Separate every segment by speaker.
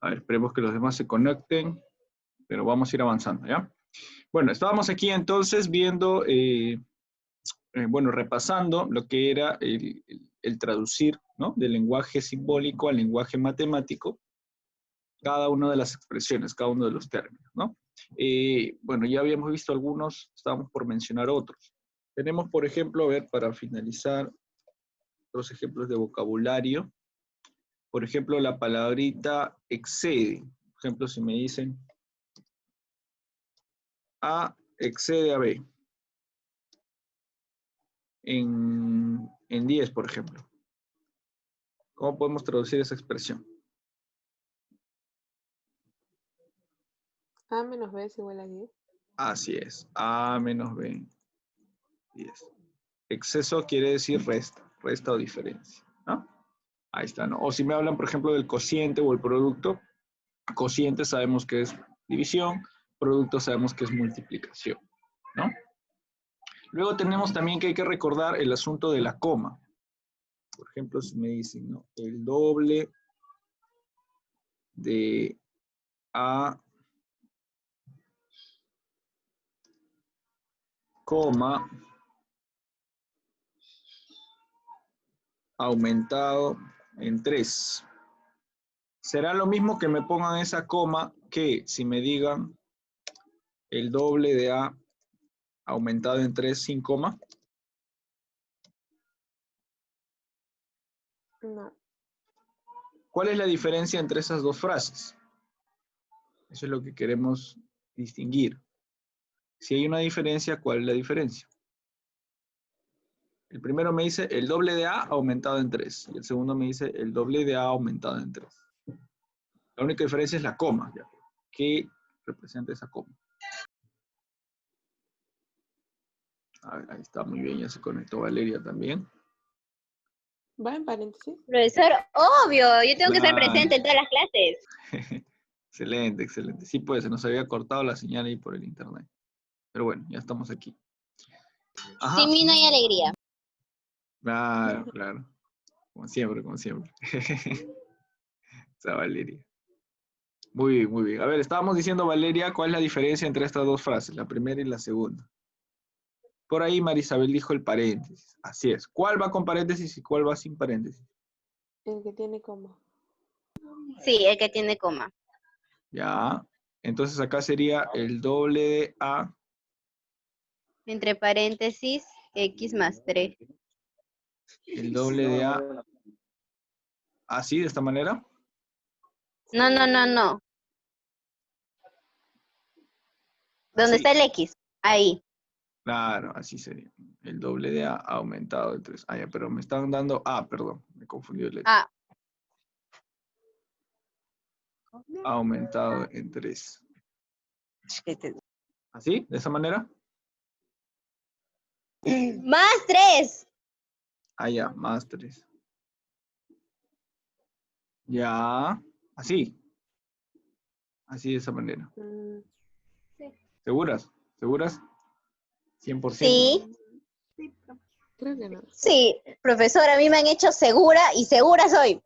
Speaker 1: A ver, esperemos que los demás se conecten, pero vamos a ir avanzando, ¿ya? Bueno, estábamos aquí entonces viendo, bueno, repasando lo que era el traducir, ¿no? Del lenguaje simbólico al lenguaje matemático, cada una de las expresiones, cada uno de los términos, ¿no? Bueno, ya habíamos visto algunos, estábamos por mencionar otros. Tenemos, por ejemplo, a ver, para finalizar, otros ejemplos de vocabulario. Por ejemplo, la palabrita excede. Por ejemplo, si me dicen A excede a B en 10, por ejemplo. ¿Cómo podemos traducir esa expresión?
Speaker 2: A menos B es igual a 10.
Speaker 1: Así es, A menos B, 10. Exceso quiere decir resta, resta o diferencia, ¿no? Ahí está, ¿no? O si me hablan, por ejemplo, del cociente o el producto, cociente sabemos que es división, producto sabemos que es multiplicación, ¿no? Luego tenemos también que hay que recordar el asunto de la coma. Por ejemplo, si me dicen, ¿no? El doble de A, coma, aumentado en 3. ¿Será lo mismo que me pongan esa coma que si me digan el doble de A aumentado en 3 sin coma?
Speaker 2: No.
Speaker 1: ¿Cuál es la diferencia entre esas dos frases? Eso es lo que queremos distinguir. Si hay una diferencia, ¿cuál es la diferencia? El primero me dice el doble de A aumentado en 3. Y el segundo me dice el doble de A aumentado en 3. La única diferencia es la coma. ¿Ya? ¿Qué representa esa coma? A ver, ahí está, muy bien, ya se conectó Valeria también.
Speaker 2: ¿Va en paréntesis?
Speaker 3: Profesor, obvio, yo tengo que estar
Speaker 1: Claro.
Speaker 3: presente en todas las clases.
Speaker 1: Excelente, excelente. Sí, pues se nos había cortado la señal ahí por el internet. Pero bueno, ya estamos aquí. Ajá.
Speaker 3: Sin mí no hay alegría.
Speaker 1: Claro, claro. Como siempre, como siempre. Esa Valeria. Muy bien, muy bien. A ver, estábamos diciendo, Valeria, ¿cuál es la diferencia entre estas dos frases? La primera y la segunda. Por ahí Marisabel dijo el paréntesis. Así es. ¿Cuál va con paréntesis y cuál va sin paréntesis?
Speaker 2: El que tiene coma.
Speaker 3: Sí, el que tiene coma.
Speaker 1: Ya. Entonces acá sería el doble de A.
Speaker 3: Entre paréntesis, X más 3.
Speaker 1: El doble de A. ¿Así, de esta manera?
Speaker 3: No, no, no, no. ¿Dónde
Speaker 1: Así.
Speaker 3: está el X? Ahí.
Speaker 1: Claro, así sería. El doble de A aumentado de 3. Ah, ya, pero me están dando A, perdón. Me confundí el letra.
Speaker 3: Ah.
Speaker 1: Aumentado en 3. ¿Así? ¿De esa manera?
Speaker 3: Más 3.
Speaker 1: Ah, ya, más 3. Ya. Así. Así, de esa manera. ¿Seguras? ¿Seguras? 100%.
Speaker 3: Sí.
Speaker 2: Creo que no.
Speaker 3: Sí, profesor, a mí me han hecho segura y segura soy.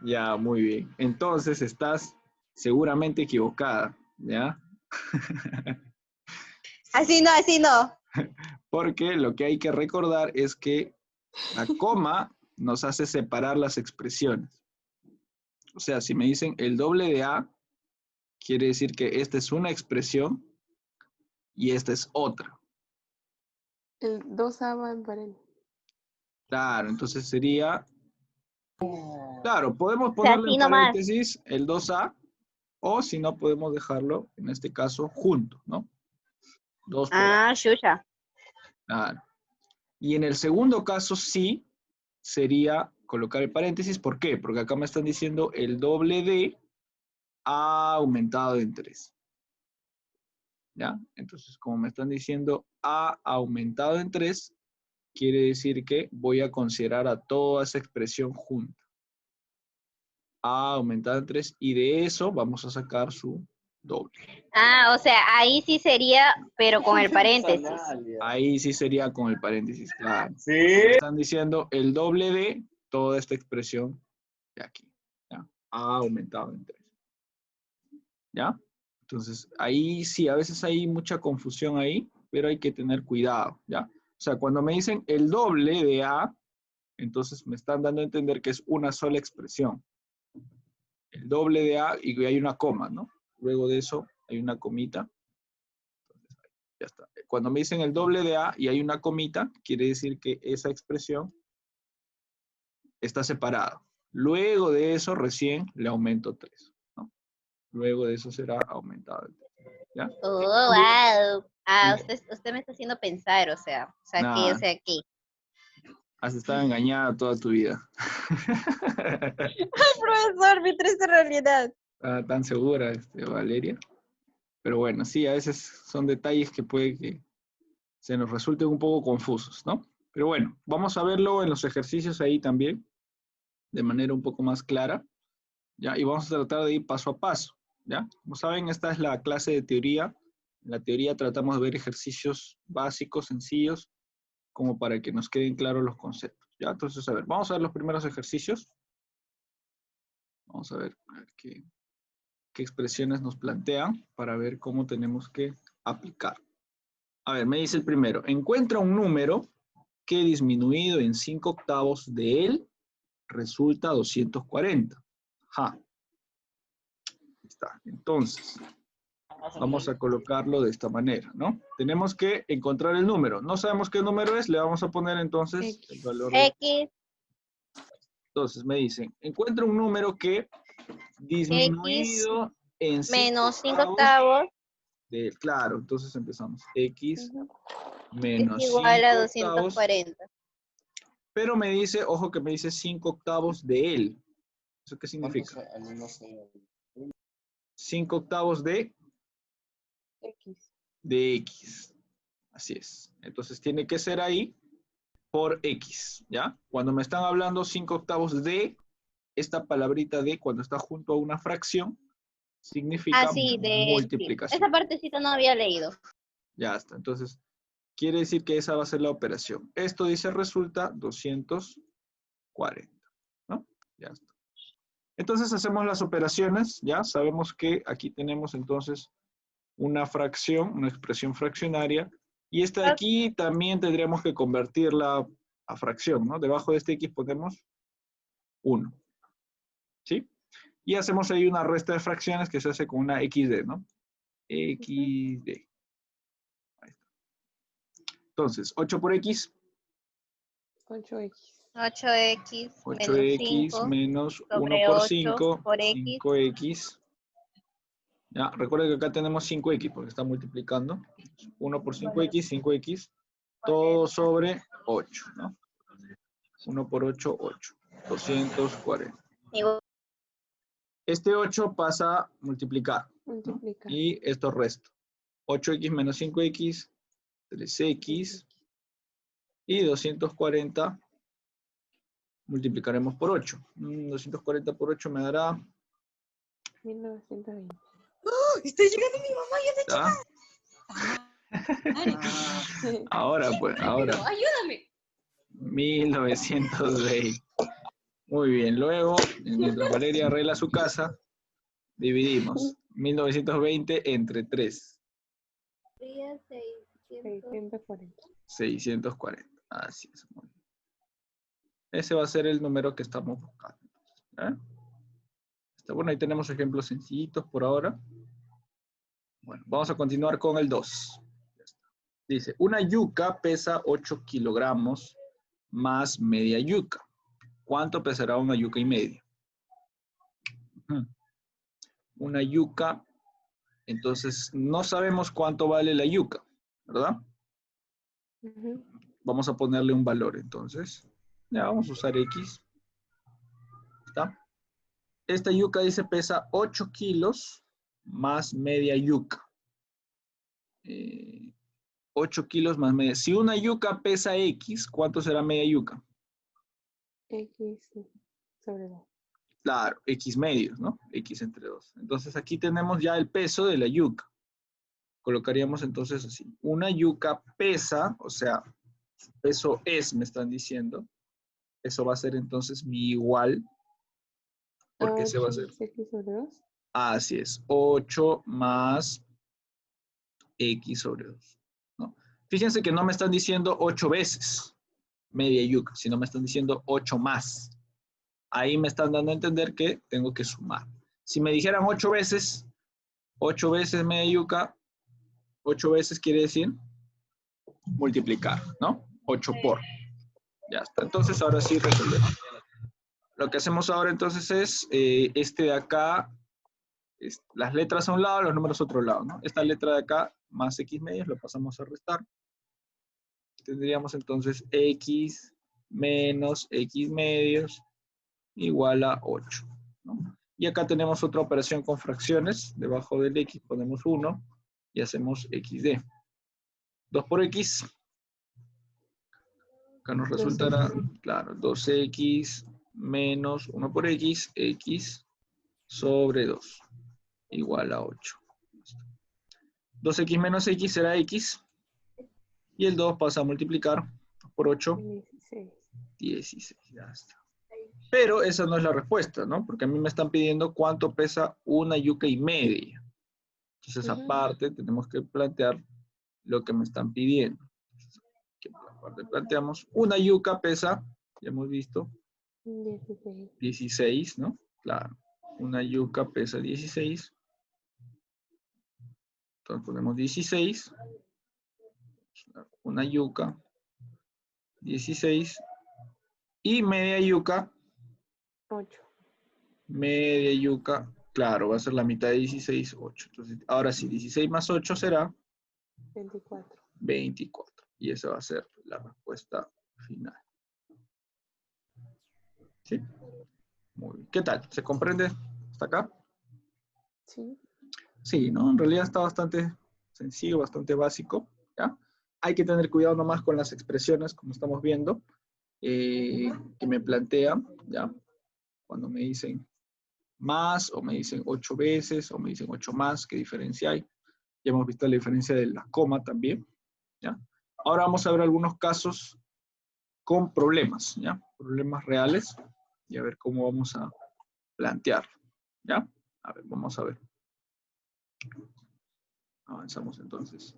Speaker 1: Ya, muy bien. Entonces estás seguramente equivocada, ¿ya?
Speaker 3: Así no, así no.
Speaker 1: Porque lo que hay que recordar es que la coma nos hace separar las expresiones. O sea, si me dicen el doble de A, quiere decir que esta es una expresión y esta es otra.
Speaker 2: El 2A va en paréntesis.
Speaker 1: Claro, entonces sería... Claro, podemos
Speaker 3: O sea,
Speaker 1: ponerle
Speaker 3: así
Speaker 1: en
Speaker 3: nomás.
Speaker 1: paréntesis el 2A, o si no, podemos dejarlo, en este caso, junto, ¿no? 2 por A.
Speaker 3: Ah, chucha.
Speaker 1: Claro. Y en el segundo caso, sí, sería colocar el paréntesis. ¿Por qué? Porque acá me están diciendo el doble de A aumentado en 3. ¿Ya? Entonces, como me están diciendo A aumentado en 3, quiere decir que voy a considerar a toda esa expresión junta. A aumentado en 3, y de eso vamos a sacar su doble.
Speaker 3: Ah, o sea, ahí sí sería, pero con el paréntesis.
Speaker 1: Ahí sí sería con el paréntesis, claro. ¿Sí? Me están diciendo el doble de toda esta expresión de aquí. ¿Ya? ha aumentado en 3. ¿Ya? Entonces, ahí sí, a veces hay mucha confusión ahí, pero hay que tener cuidado, ¿ya? O sea, cuando me dicen el doble de A, entonces me están dando a entender que es una sola expresión. El doble de A y hay una coma, ¿no? Luego de eso hay una comita. Entonces, ya está. Cuando me dicen el doble de A y hay una comita, quiere decir que esa expresión está separada. Luego de eso recién le aumento 3, ¿no? Luego de eso será aumentado el 3, ¿ya?
Speaker 3: Oh, wow. Ah, usted me está haciendo pensar, o sea,
Speaker 1: Nada,
Speaker 3: ¿qué?
Speaker 1: has estado engañada toda tu vida.
Speaker 3: Profesor, mi triste realidad.
Speaker 1: Estaba tan segura, Valeria. Pero bueno, sí, a veces son detalles que puede que se nos resulten un poco confusos, ¿no? Pero bueno, vamos a verlo en los ejercicios ahí también, de manera un poco más clara, ¿ya? Y vamos a tratar de ir paso a paso, ¿ya? Como saben, esta es la clase de teoría. En la teoría tratamos de ver ejercicios básicos, sencillos, como para que nos queden claros los conceptos, ¿ya? Entonces, a ver, vamos a ver los primeros ejercicios. Vamos a ver qué expresiones nos plantean para ver cómo tenemos que aplicar. A ver, me dice el primero. Encuentra un número que disminuido en 5/8 de él resulta 240. Ajá. Ahí está. Entonces, vamos a colocarlo de esta manera, ¿no? Tenemos que encontrar el número. No sabemos qué número es, le vamos a poner entonces
Speaker 2: X.
Speaker 1: el valor de...
Speaker 3: X,
Speaker 1: Entonces, me dicen, encuentra un número que disminuido en 5
Speaker 3: menos 5
Speaker 1: octavos
Speaker 3: octavos
Speaker 1: de... Claro, entonces empezamos. X
Speaker 2: Ujú.
Speaker 3: es
Speaker 1: menos
Speaker 3: igual a
Speaker 1: 5 octavos.
Speaker 3: 240.
Speaker 1: Pero me dice, ojo que me dice 5 octavos de él. ¿Eso qué significa? 5 octavos de
Speaker 2: X.
Speaker 1: X. Así es. Entonces tiene que ser ahí por X, ¿ya? Cuando me están hablando 5 octavos de, esta palabrita de, cuando está junto a una fracción, significa
Speaker 3: Ah, sí, sí.
Speaker 1: multiplicación.
Speaker 3: Esa partecita no había leído.
Speaker 1: Ya está. Entonces, quiere decir que esa va a ser la operación. Esto dice resulta 240, ¿no? Ya está. Entonces hacemos las operaciones, ya sabemos que aquí tenemos entonces una fracción, una expresión fraccionaria, y esta de aquí también tendríamos que convertirla a fracción, ¿no? Debajo de este X ponemos 1, ¿sí? Y hacemos ahí una resta de fracciones que se hace con una XD, ¿no? XD. Ahí está. Entonces, 8 por X.
Speaker 2: 8X.
Speaker 3: 8X menos
Speaker 1: 8X
Speaker 3: 5
Speaker 1: menos 1
Speaker 3: sobre
Speaker 1: por
Speaker 3: 8
Speaker 1: 5,
Speaker 3: por X.
Speaker 1: 5X. Ya, recuerden que acá tenemos 5X porque está multiplicando. 1 por 5X, 5X, todo sobre 8, ¿no? 1 por 8, 8. 240.
Speaker 3: Igual.
Speaker 1: Este 8 pasa a multiplicar, ¿no?
Speaker 2: Multiplicar.
Speaker 1: Y esto resta. 8X menos 5X, 3X. Y 240 multiplicaremos por 8. 240 por 8 me dará...
Speaker 2: 1920.
Speaker 3: Estoy llegando mi mamá,
Speaker 1: ¿Ya? Ahora, pues, ahora.
Speaker 3: ayúdame.
Speaker 1: 1920. Muy bien, luego, mientras Valeria arregla su casa, dividimos 1920 entre 3.
Speaker 2: 640.
Speaker 1: 640. Así es. Muy bien. Ese va a ser el número que estamos buscando. ¿Eh? Está bueno, ahí tenemos ejemplos sencillitos por ahora. Bueno, vamos a continuar con el 2. Dice, una yuca pesa 8 kilogramos más media yuca. ¿Cuánto pesará una yuca y media? Una yuca, entonces no sabemos cuánto vale la yuca, ¿verdad?
Speaker 2: Ujú.
Speaker 1: Vamos a ponerle un valor, entonces. Ya, vamos a usar X. ¿Está? Esta yuca dice pesa 8 kilos más media yuca. 8 kilos más media. Si una yuca pesa X, ¿cuánto será media yuca?
Speaker 2: X sobre 2.
Speaker 1: Claro, X medios, ¿no? X entre 2. Entonces aquí tenemos ya el peso de la yuca. Colocaríamos entonces así. Una yuca pesa, o sea, su peso es, me están diciendo. Eso va a ser entonces mi igual Porque ese va a ser.
Speaker 2: 8x sobre 2.
Speaker 1: Así es. 8 más x sobre 2. ¿No? Fíjense que no me están diciendo 8 veces media yuca, sino me están diciendo 8 más. Ahí me están dando a entender que tengo que sumar. Si me dijeran 8 veces media yuca, 8 veces quiere decir multiplicar, ¿no? 8 por. Ya está. Entonces, ahora sí resolvemos. Lo que hacemos ahora entonces es, este de acá, las letras a un lado, los números a otro lado, ¿no? Esta letra de acá, más x medios, lo pasamos a restar. Tendríamos entonces x menos x medios igual a 8, ¿no? Y acá tenemos otra operación con fracciones. Debajo del x ponemos 1 y hacemos xd. 2 por x. Acá nos resultará, claro, 2x menos 1 por x, x sobre 2, igual a 8. 2x menos x será x, y el 2 pasa a multiplicar por 8,
Speaker 2: 16.
Speaker 1: 16, ya está. Pero esa no es la respuesta, ¿no? Porque a mí me están pidiendo cuánto pesa una yuca y media. Entonces, aparte, tenemos que plantear lo que me están pidiendo. Aparte, planteamos, una yuca pesa, ya hemos visto, 16, ¿no? Claro. Una yuca pesa 16. Entonces ponemos 16. Una yuca, 16. Y media yuca.
Speaker 2: 8.
Speaker 1: Media yuca, claro, va a ser la mitad de 16, 8. Entonces, ahora sí, 16 más 8 será
Speaker 2: 24.
Speaker 1: 24. Y esa va a ser la respuesta final. ¿Sí? Muy bien. ¿Qué tal? ¿Se comprende hasta acá?
Speaker 2: Sí.
Speaker 1: Sí, ¿no? En realidad está bastante sencillo, bastante básico, ¿ya? Hay que tener cuidado nomás con las expresiones, como estamos viendo, que me plantean, ¿ya? Cuando me dicen más, o me dicen 8 veces, o me dicen 8 más, ¿qué diferencia hay? Ya hemos visto la diferencia de la coma también, ¿ya? Ahora vamos a ver algunos casos con problemas, ¿ya? Problemas reales, y a ver cómo vamos a plantear, ¿ya? A ver, vamos a ver. Avanzamos entonces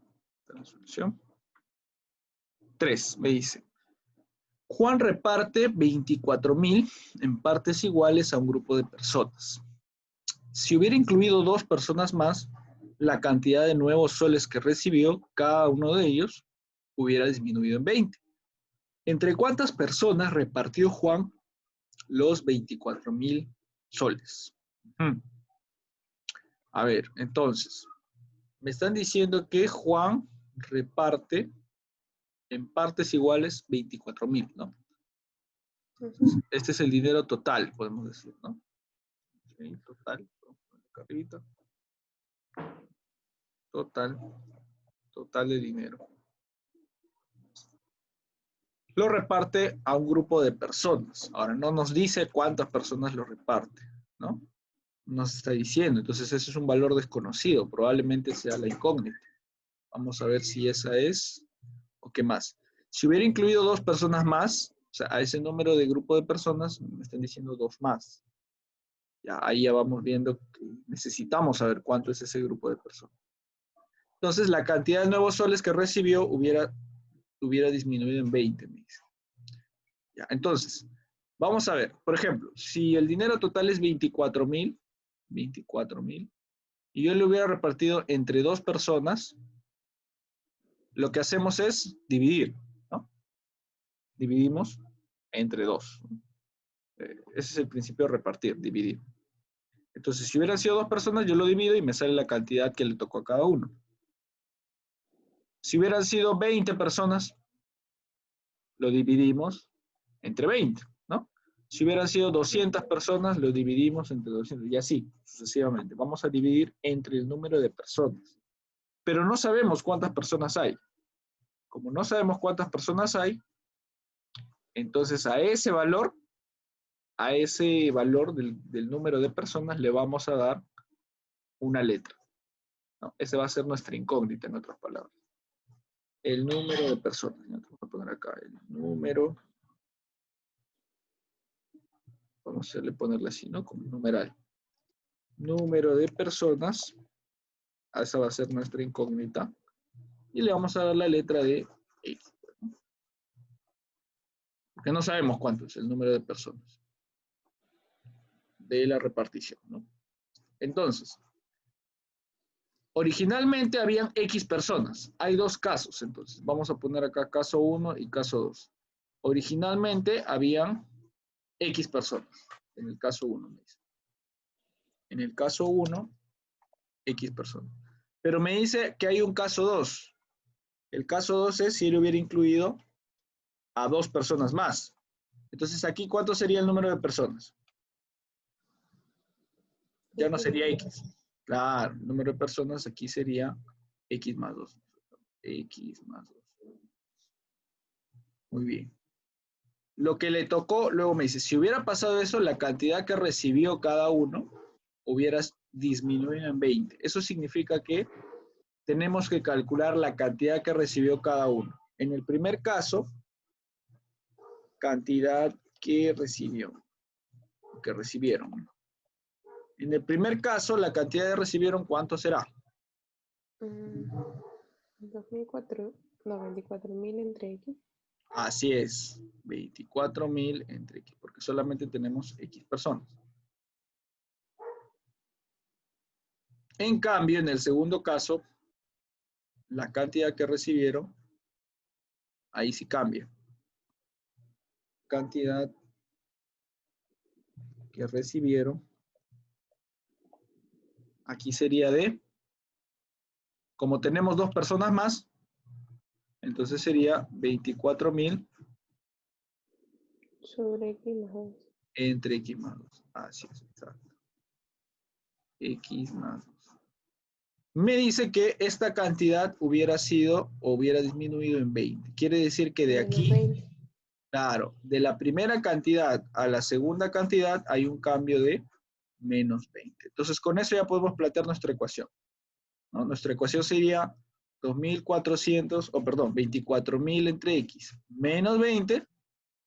Speaker 1: a la solución. 3, me dice. Juan reparte 24,000 en partes iguales a un grupo de personas. Si hubiera incluido 2 personas más, la cantidad de nuevos soles que recibió cada uno de ellos hubiera disminuido en 20. ¿Entre cuántas personas repartió Juan los 24,000 soles? A ver, entonces, me están diciendo que Juan reparte en partes iguales 24,000, ¿no? Entonces, este es el dinero total, podemos decir, ¿no? Sí, total, acá arribita. Total de dinero. Lo reparte a un grupo de personas. Ahora, no nos dice cuántas personas lo reparte, ¿no? Nos está diciendo. Entonces, ese es un valor desconocido. Probablemente sea la incógnita. Vamos a ver si esa es o qué más. Si hubiera incluido 2 personas más, o sea, a ese número de grupo de personas, me están diciendo 2 más. Ya, ahí ya vamos viendo que necesitamos saber cuánto es ese grupo de personas. Entonces, la cantidad de nuevos soles que recibió hubiera disminuido en 20, me dice. Ya, entonces, vamos a ver. Por ejemplo, si el dinero total es 24,000, y yo le hubiera repartido entre 2 personas, lo que hacemos es dividir, ¿no? Dividimos entre 2. Ese es el principio de repartir, dividir. Entonces, si hubieran sido 2 personas, yo lo divido y me sale la cantidad que le tocó a cada uno. Si hubieran sido 20 personas, lo dividimos entre 20, ¿no? Si hubieran sido 200 personas, lo dividimos entre 200, y así, sucesivamente. Vamos a dividir entre el número de personas. Pero no sabemos cuántas personas hay. Como no sabemos cuántas personas hay, entonces a ese valor del número de personas le vamos a dar una letra, ¿no? Esa va a ser nuestra incógnita, en otras palabras. El número de personas. Voy a poner acá el número vamos a ponerle así, ¿no? Como numeral. Número de personas. Esa va a ser nuestra incógnita. Y le vamos a dar la letra de X. ¿No? Porque no sabemos cuánto es el número de personas de la repartición, ¿no? Entonces, originalmente habían X personas. Hay dos casos, entonces. Vamos a poner acá caso 1 y caso 2. Originalmente habían X personas. En el caso 1, me dice. En el caso 1, X personas. Pero me dice que hay un caso 2. El caso 2 es si él hubiera incluido a 2 personas más. Entonces, aquí, ¿cuánto sería el número de personas? Ya no sería X. Claro, el número de personas aquí sería X más 2. X más 2. Muy bien. Lo que le tocó, luego me dice, si hubiera pasado eso, la cantidad que recibió cada uno hubiera disminuido en 20. Eso significa que tenemos que calcular la cantidad que recibió cada uno. En el primer caso, cantidad que recibieron. En el primer caso, la cantidad de recibieron, ¿cuánto será?
Speaker 2: 2004, no, 24.000 entre X.
Speaker 1: Así es, 24.000 entre X, porque solamente tenemos X personas. En cambio, en el segundo caso, la cantidad que recibieron, ahí sí cambia. Cantidad que recibieron, aquí sería de, como tenemos 2 personas más, entonces sería 24.000
Speaker 2: Sobre X más 2.
Speaker 1: entre X más 2. Así es, exacto. X más 2. Me dice que esta cantidad hubiera sido o hubiera disminuido en 20. Quiere decir que de
Speaker 2: Menos
Speaker 1: aquí,
Speaker 2: 20.
Speaker 1: claro, de la primera cantidad a la segunda cantidad hay un cambio de menos 20. Entonces, con eso ya podemos plantear nuestra ecuación, ¿no? Nuestra ecuación sería 24.000 entre X menos 20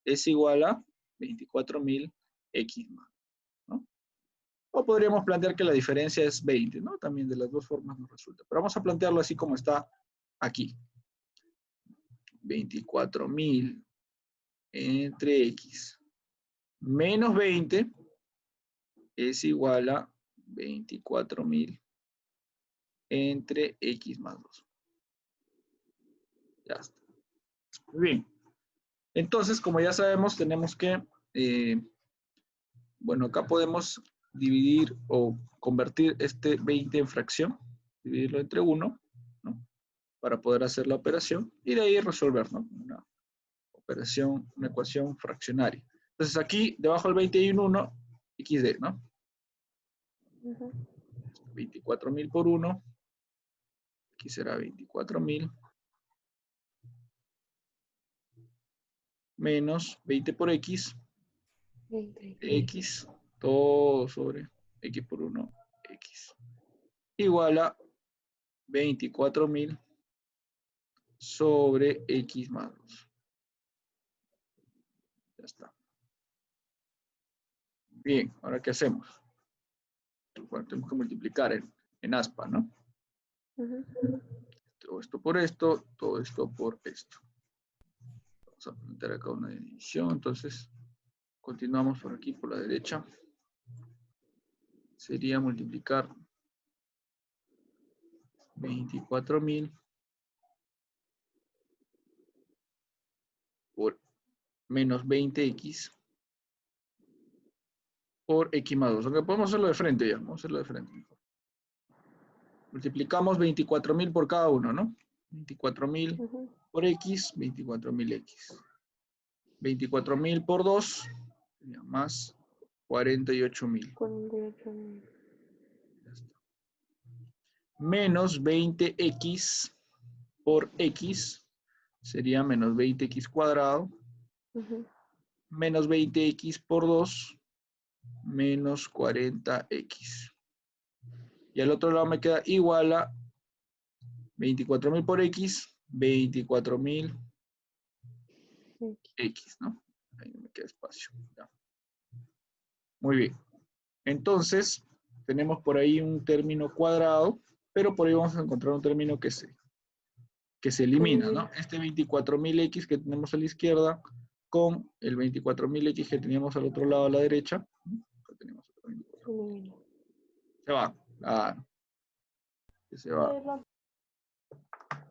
Speaker 1: es igual a 24.000 X más, ¿no? O podríamos plantear que la diferencia es 20, ¿no? También de las dos formas nos resulta. Pero vamos a plantearlo así como está aquí. 24.000 entre X menos 20 es igual a 24.000 entre X más 2. Ya está. Muy bien. Entonces, como ya sabemos, tenemos que, bueno, acá podemos dividir o convertir este 20 en fracción, dividirlo entre 1, ¿no? Para poder hacer la operación y de ahí resolver, ¿no? Una operación, una ecuación fraccionaria. Entonces aquí, debajo del 20 hay un 1, XD, ¿no? 24.000 por 1, aquí será 24.000 menos 20 por X,
Speaker 2: 20.
Speaker 1: X, todo sobre X por 1, X, igual a 24.000 sobre X más 2. Ya está. Bien, ahora ¿qué hacemos? Bueno, tenemos que multiplicar en aspa, ¿no? Todo esto por esto, todo esto por esto. Vamos a plantear acá una división, entonces continuamos por aquí, por la derecha. Sería multiplicar 24.000 por menos 20X por X más 2. Aunque podemos hacerlo de frente ya, vamos a hacerlo de frente. Multiplicamos 24.000 por cada uno, ¿no? 24.000 por X, 24.000X. 24.000 por 2, más 48.000.
Speaker 2: 48.000.
Speaker 1: Menos 20X por X sería menos 20X cuadrado. Menos 20X por 2, menos 40X. Y al otro lado me queda igual a 24.000 por X, 24.000 X, ¿no? Ahí no me queda espacio. Ya. Muy bien. Entonces, tenemos por ahí un término cuadrado, pero por ahí vamos a encontrar un término que se elimina, ¿no? Este 24.000x que tenemos a la izquierda con el 24.000x que teníamos al otro lado a la derecha. Acá tenemos otro 24.000. Se va. Claro. Se va.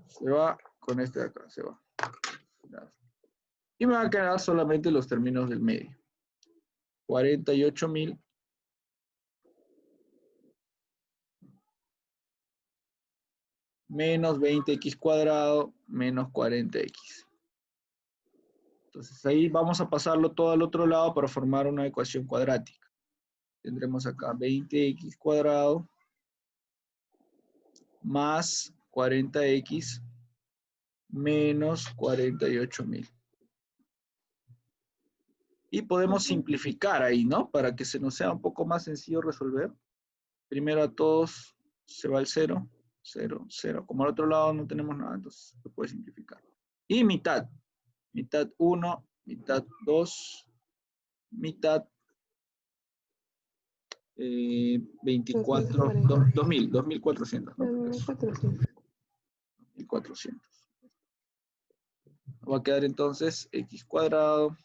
Speaker 1: Se va con este de acá. Se va. Y me va a quedar solamente los términos del medio. 48.000 menos 20x cuadrado menos 40x. Entonces ahí vamos a pasarlo todo al otro lado para formar una ecuación cuadrática. Tendremos acá 20x cuadrado más 40x menos 48.000. Y podemos simplificar ahí, ¿no? Para que se nos sea un poco más sencillo resolver. Primero a todos se va el 0, 0, 0. Como al otro lado no tenemos nada, entonces se puede simplificar. Y mitad. Mitad 1, mitad 2, mitad 24, 2.000, 2.400. ¿No?
Speaker 2: 2.400.
Speaker 1: 1.400. Va a quedar entonces x cuadrado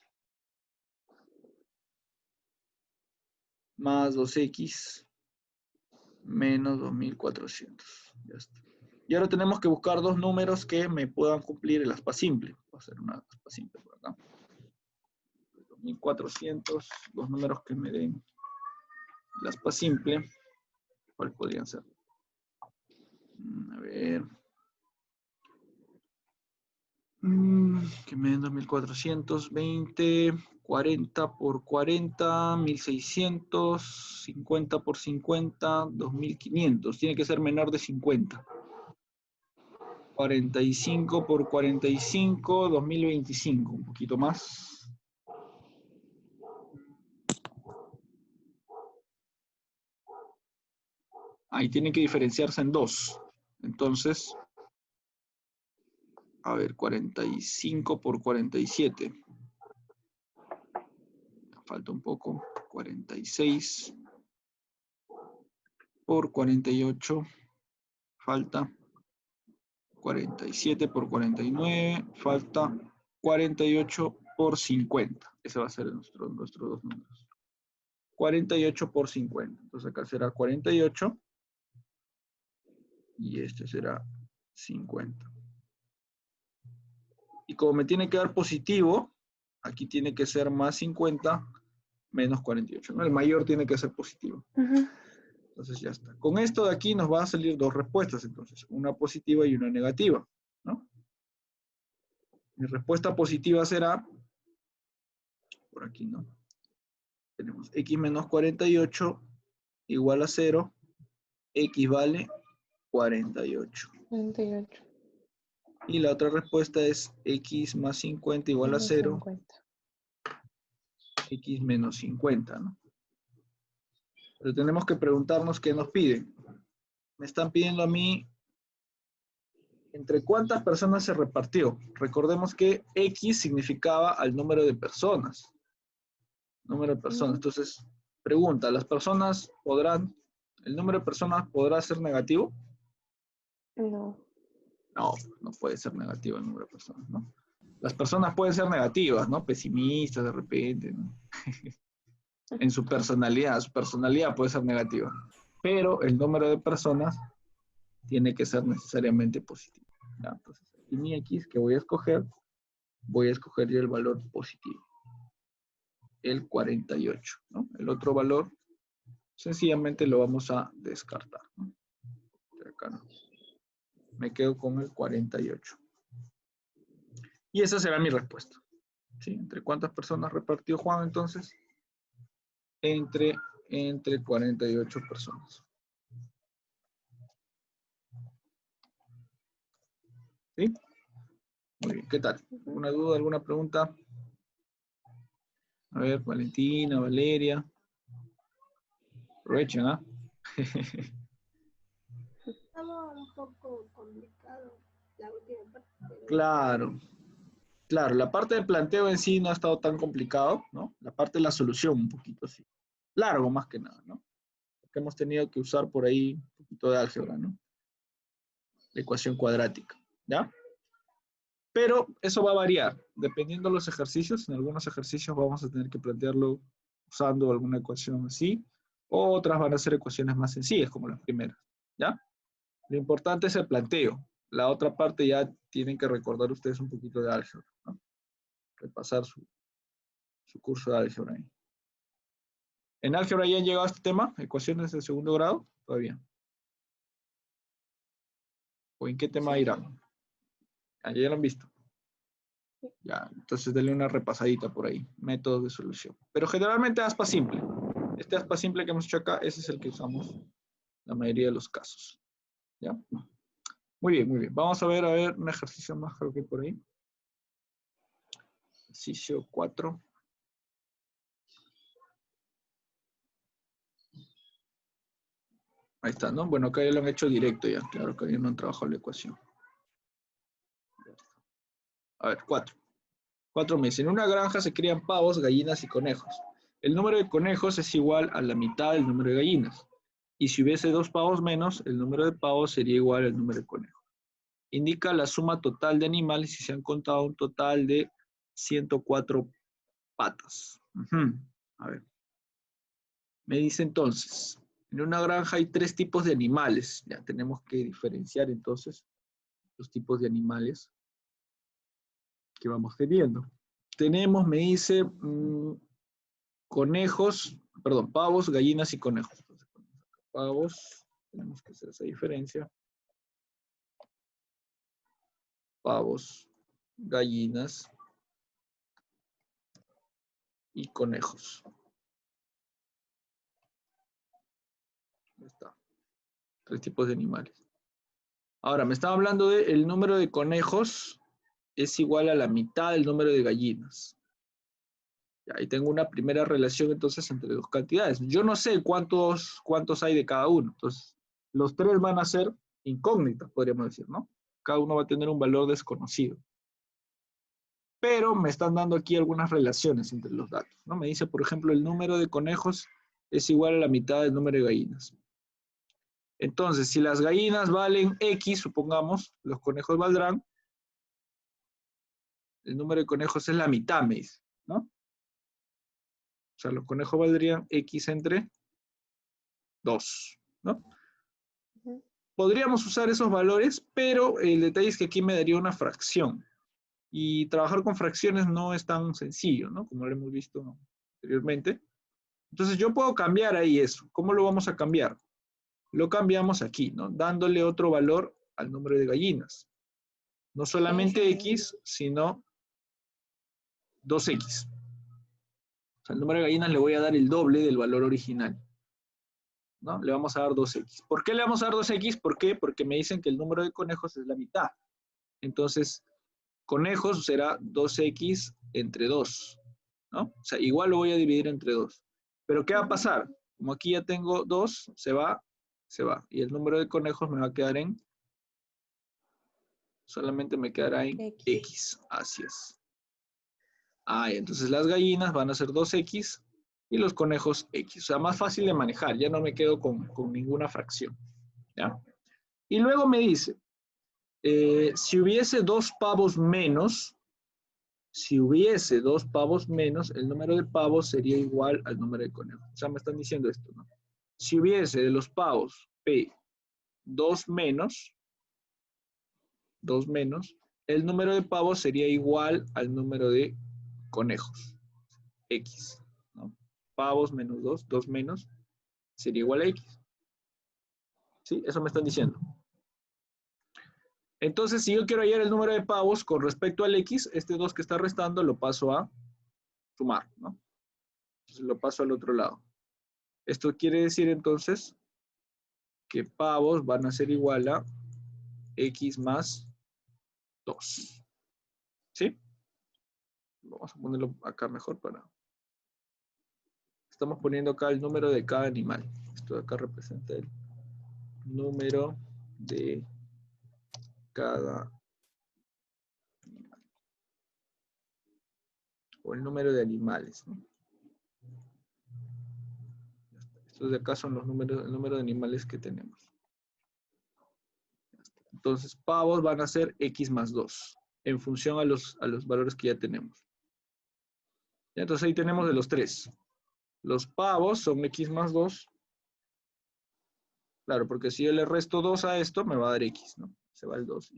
Speaker 1: más 2x menos 2.400. Ya está. Y ahora tenemos que buscar dos números que me puedan cumplir el aspa simple. Voy a hacer una aspa simple por acá. 2.400, dos números que me den el aspa simple. ¿Cuál podrían ser? A ver. Que me den 2.400, 20, 40 por 40, 1.600, 50 por 50, 2.500. Tiene que ser menor de 50. 45 por 45, 2.025. Un poquito más. Ahí tiene que diferenciarse en dos. Entonces, a ver, 45 por 47. Falta un poco. 46 por 48. Falta 47 por 49. Falta 48 por 50. Ese va a ser nuestros dos números. 48 por 50. Entonces acá será 48. Y este será 50. Y como me tiene que dar positivo, aquí tiene que ser más 50 menos 48, ¿no? El mayor tiene que ser positivo. Entonces ya está. Con esto de aquí nos van a salir dos respuestas, entonces. Una positiva y una negativa, ¿no? Mi respuesta positiva será, por aquí, ¿no? Tenemos x menos 48 igual a 0. X vale 48.
Speaker 2: 48.
Speaker 1: Y la otra respuesta es x más 50 igual a 0.
Speaker 2: 50.
Speaker 1: X menos 50, ¿no? Pero tenemos que preguntarnos qué nos piden. Me están pidiendo a mí entre cuántas personas se repartió. Recordemos que X significaba al número de personas. Número de personas. Entonces, pregunta, ¿las personas podrán, el número de personas podrá ser negativo?
Speaker 2: No.
Speaker 1: No, no puede ser negativo el número de personas, ¿no? Las personas pueden ser negativas, ¿no? Pesimistas de repente, ¿no? En su personalidad puede ser negativa. Pero el número de personas tiene que ser necesariamente positivo. ¿Ya? Entonces, aquí mi X que voy a escoger yo el valor positivo. El 48, ¿no? El otro valor, sencillamente lo vamos a descartar, ¿no? Acá no. Me quedo con el 48. Y esa será mi respuesta. ¿Sí? ¿Entre cuántas personas repartió Juan entonces? Entre 48 personas. ¿Sí? Muy bien, ¿qué tal? ¿Alguna duda, alguna pregunta? A ver, Valentina, Valeria. Aprovechen, ¿ah?
Speaker 4: Estaba un poco complicado la última parte. Pero...
Speaker 1: Claro. Claro, la parte del planteo en sí no ha estado tan complicado, ¿no? La parte de la solución un poquito sí. largo más que nada, ¿no? Porque hemos tenido que usar por ahí un poquito de álgebra, ¿no? La ecuación cuadrática, ¿ya? Pero eso va a variar, dependiendo de los ejercicios. En algunos ejercicios vamos a tener que plantearlo usando alguna ecuación así, otras van a ser ecuaciones más sencillas, como las primeras, ¿ya? Lo importante es el planteo. La otra parte ya tienen que recordar ustedes un poquito de álgebra, ¿no? Repasar su curso de álgebra ahí. ¿En álgebra ya han llegado a este tema? ¿Ecuaciones de segundo grado? Todavía. ¿O en qué tema irán? Ah, ya lo han visto. Ya, entonces denle una repasadita por ahí. Métodos de solución. Pero generalmente aspa simple. Este aspa simple que hemos hecho acá, ese es el que usamos la mayoría de los casos. ¿Ya? Muy bien, muy bien. Vamos a ver un ejercicio más, creo que por ahí. Ejercicio 4. Ahí está, ¿no? Bueno, acá ya lo han hecho directo ya. Claro que ya no han trabajado la ecuación. A ver, 4. 4 me dice, en una granja se crían pavos, gallinas y conejos. El número de conejos es igual a la mitad del número de gallinas. Y si hubiese 2 pavos menos, el número de pavos sería igual al número de conejos. Indica la suma total de animales y se han contado un total de 104 patas. A ver. Me dice entonces, en una granja hay 3 tipos de animales. Ya tenemos que diferenciar entonces los tipos de animales que vamos teniendo. Tenemos, me dice, pavos, gallinas y conejos. Entonces, pavos, tenemos que hacer esa diferencia. Pavos, gallinas y conejos. Ahí está. 3 tipos de animales. Ahora, me estaba hablando de el número de conejos es igual a la mitad del número de gallinas. Y ahí tengo una primera relación entonces entre 2 cantidades. Yo no sé cuántos hay de cada uno. Entonces, los 3 van a ser incógnitas, podríamos decir, ¿no? Cada uno va a tener un valor desconocido. Pero me están dando aquí algunas relaciones entre los datos, ¿no? Me dice, por ejemplo, el número de conejos es igual a la mitad del número de gallinas. Entonces, si las gallinas valen X, supongamos, los conejos valdrán, el número de conejos es la mitad, me dice, ¿no? O sea, los conejos valdrían X entre 2, ¿no? Podríamos usar esos valores, pero el detalle es que aquí me daría una fracción. Y trabajar con fracciones no es tan sencillo, ¿no? Como lo hemos visto anteriormente. Entonces yo puedo cambiar ahí eso. ¿Cómo lo vamos a cambiar? Lo cambiamos aquí, ¿no? Dándole otro valor al número de gallinas. No solamente X, sino 2X. O sea, al número de gallinas le voy a dar el doble del valor original, ¿no? Le vamos a dar 2X. ¿Por qué le vamos a dar 2X? ¿Por qué? Porque me dicen que el número de conejos es la mitad. Entonces, conejos será 2X entre 2, ¿no? O sea, igual lo voy a dividir entre 2. Pero ¿qué va a pasar? Como aquí ya tengo 2, se va. Y el número de conejos me va a quedar en, solamente me quedará en X. Así es. Entonces las gallinas van a ser 2X y los conejos X. O sea, más fácil de manejar. Ya no me quedo con ninguna fracción, ¿ya? Y luego me dice, si hubiese 2 pavos menos, el número de pavos sería igual al número de conejos. O sea, me están diciendo esto, ¿no? Si hubiese de los pavos P 2 menos, el número de pavos sería igual al número de conejos, X, ¿no? Pavos menos 2 menos, sería igual a X. ¿Sí? Eso me están diciendo. Entonces, si yo quiero hallar el número de pavos con respecto al X, este 2 que está restando lo paso a sumar, ¿no? Entonces lo paso al otro lado. Esto quiere decir entonces que pavos van a ser igual a X más 2. ¿Sí? Vamos a ponerlo acá mejor para... Estamos poniendo acá el número de cada animal. Esto de acá representa el número de cada animal. O el número de animales, ¿no? Estos de acá son los números, el número de animales que tenemos. Entonces, pavos van a ser X más 2, en función a los valores que ya tenemos. Ya, entonces ahí tenemos de los 3. Los pavos son X más 2. Claro, porque si yo le resto 2 a esto, me va a dar X, ¿no? Se va el 2.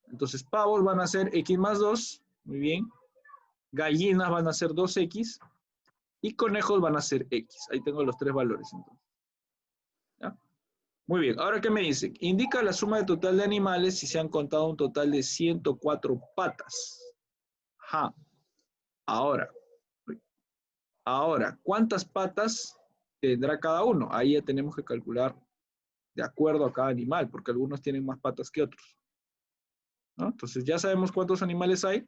Speaker 1: Entonces, pavos van a ser X más 2. Muy bien. Gallinas van a ser 2X. Y conejos van a ser X. Ahí tengo los 3 valores, entonces. ¿Ya? Muy bien. Ahora, ¿qué me dice? Indica la suma de total de animales si se han contado un total de 104 patas. Ajá. Ahora, ¿cuántas patas tendrá cada uno? Ahí ya tenemos que calcular de acuerdo a cada animal, porque algunos tienen más patas que otros, ¿no? Entonces ya sabemos cuántos animales hay.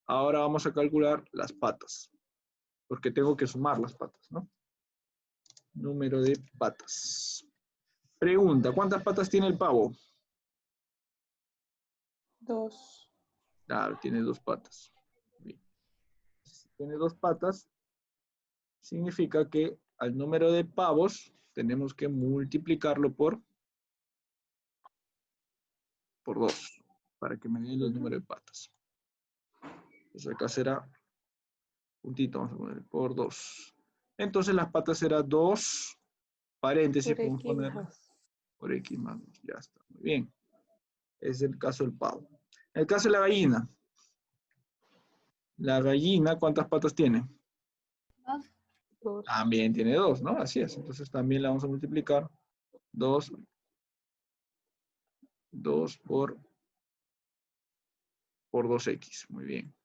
Speaker 1: Ahora vamos a calcular las patas, porque tengo que sumar las patas, ¿no? Número de patas. Pregunta, ¿cuántas patas tiene el pavo?
Speaker 2: 2.
Speaker 1: Claro, tiene 2 patas. Bien. Si tiene 2 patas, significa que al número de pavos tenemos que multiplicarlo por 2, para que me dé el número de patas. Entonces acá será puntito, vamos a poner por 2. Entonces las patas será 2, paréntesis,
Speaker 2: Por
Speaker 1: podemos
Speaker 2: X
Speaker 1: poner
Speaker 2: más.
Speaker 1: por X más 2. Ya está, muy bien. Es el caso del pavo. En el caso de la gallina. La gallina, ¿cuántas patas tiene?
Speaker 2: 2.
Speaker 1: También tiene 2, ¿no? Así es. Entonces también la vamos a multiplicar. 2 por 2X. Muy bien.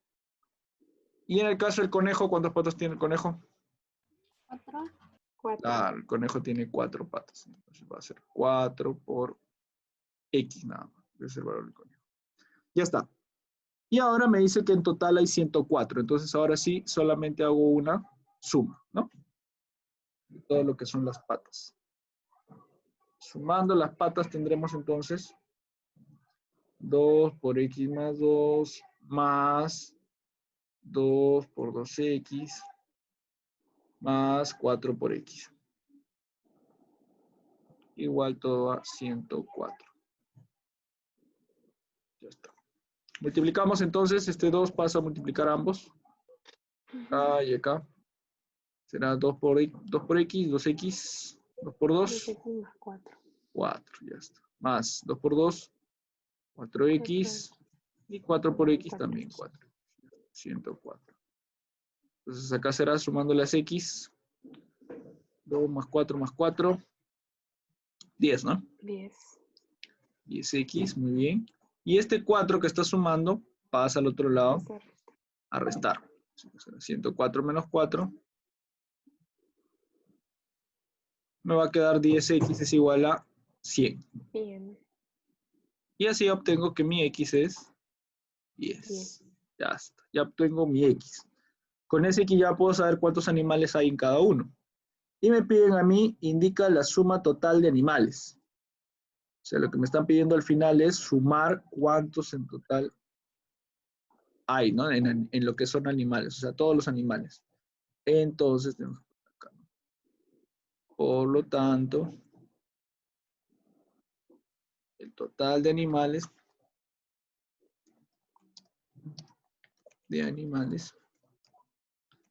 Speaker 1: Y en el caso del conejo, ¿cuántas patas tiene el conejo?
Speaker 2: 4.
Speaker 1: Ah, el conejo tiene 4 patas. Entonces va a ser 4 por X nada más. Ese es el valor del conejo. Ya está. Y ahora me dice que en total hay 104. Entonces ahora sí, solamente hago una suma, ¿no? De todo lo que son las patas. Sumando las patas tendremos entonces 2 por X más 2 más 2 por 2X más 4 por X. Igual todo a 104. Ya está. Multiplicamos entonces, este 2 pasa a multiplicar ambos. Acá y acá. Será 2 por X, 2X, 2 por 2.
Speaker 2: 2X más 4.
Speaker 1: 4, ya está. Más 2 por 2, 4X. Y 4 por X también, 4. 104. Entonces acá será sumando las X. 2 más 4, 10, ¿no?
Speaker 2: 10.
Speaker 1: 10X, muy bien. Y este 4 que está sumando pasa al otro lado a restar. 104 menos 4. Me va a quedar 10X es igual a 100.
Speaker 2: Bien.
Speaker 1: Y así obtengo que mi X es 10. Ya está. Ya obtengo mi X. Con ese X ya puedo saber cuántos animales hay en cada uno. Y me piden a mí, indica la suma total de animales. O sea, lo que me están pidiendo al final es sumar cuántos en total hay, ¿no? En lo que son animales, o sea, todos los animales. Entonces, tenemos que poner acá, ¿no? Por lo tanto, el total de animales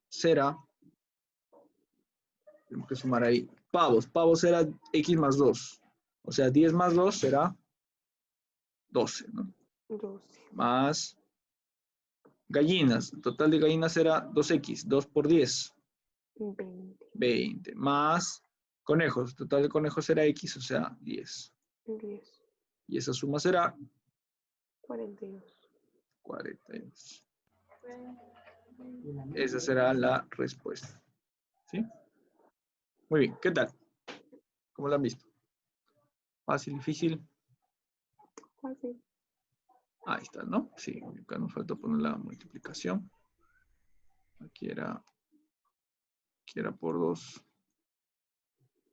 Speaker 1: será, tenemos que sumar ahí, pavos será X más 2. O sea, 10 más 2 será 12, ¿no?
Speaker 2: 12.
Speaker 1: Más gallinas, el total de gallinas será 2X, 2 por 10.
Speaker 2: 20.
Speaker 1: 20. Más conejos, el total de conejos será X, o sea, 10.
Speaker 2: 10.
Speaker 1: Y esa suma será
Speaker 2: 42.
Speaker 1: 42. Esa será la respuesta. ¿Sí? Muy bien, ¿qué tal? ¿Cómo lo han visto? ¿Fácil, difícil?
Speaker 2: Fácil.
Speaker 1: Ahí está, ¿no? Sí, acá nos falta poner la multiplicación. Aquí era por 2.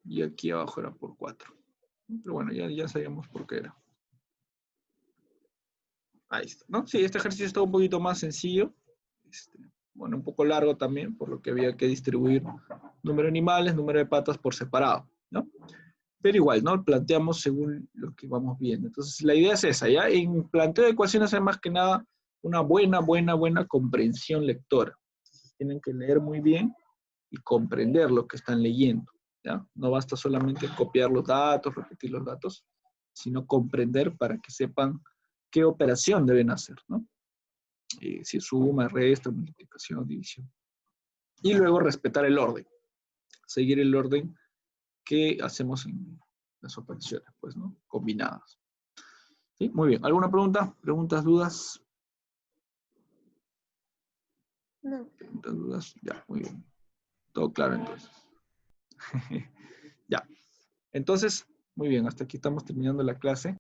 Speaker 1: Y aquí abajo era por 4. Pero bueno, ya sabíamos por qué era. Ahí está, ¿no? Sí, este ejercicio está un poquito más sencillo. bueno, un poco largo también, por lo que había que distribuir número de animales, número de patas por separado, ¿no? Pero igual, ¿no? Planteamos según lo que vamos viendo. Entonces, la idea es esa, ¿ya? En planteo de ecuaciones hay más que nada una buena comprensión lectora. Tienen que leer muy bien y comprender lo que están leyendo, ¿ya? No basta solamente copiar los datos, repetir los datos, sino comprender para que sepan qué operación deben hacer, ¿no? Si suma, resta, multiplicación, división. Y luego respetar el orden, seguir el orden que hacemos en las operaciones, pues, ¿no? Combinadas. ¿Sí? Muy bien. ¿Alguna pregunta? ¿Preguntas, dudas?
Speaker 2: No.
Speaker 1: ¿Preguntas, dudas? Ya, muy bien. Todo claro, entonces. Ya. Entonces, muy bien, hasta aquí estamos terminando la clase.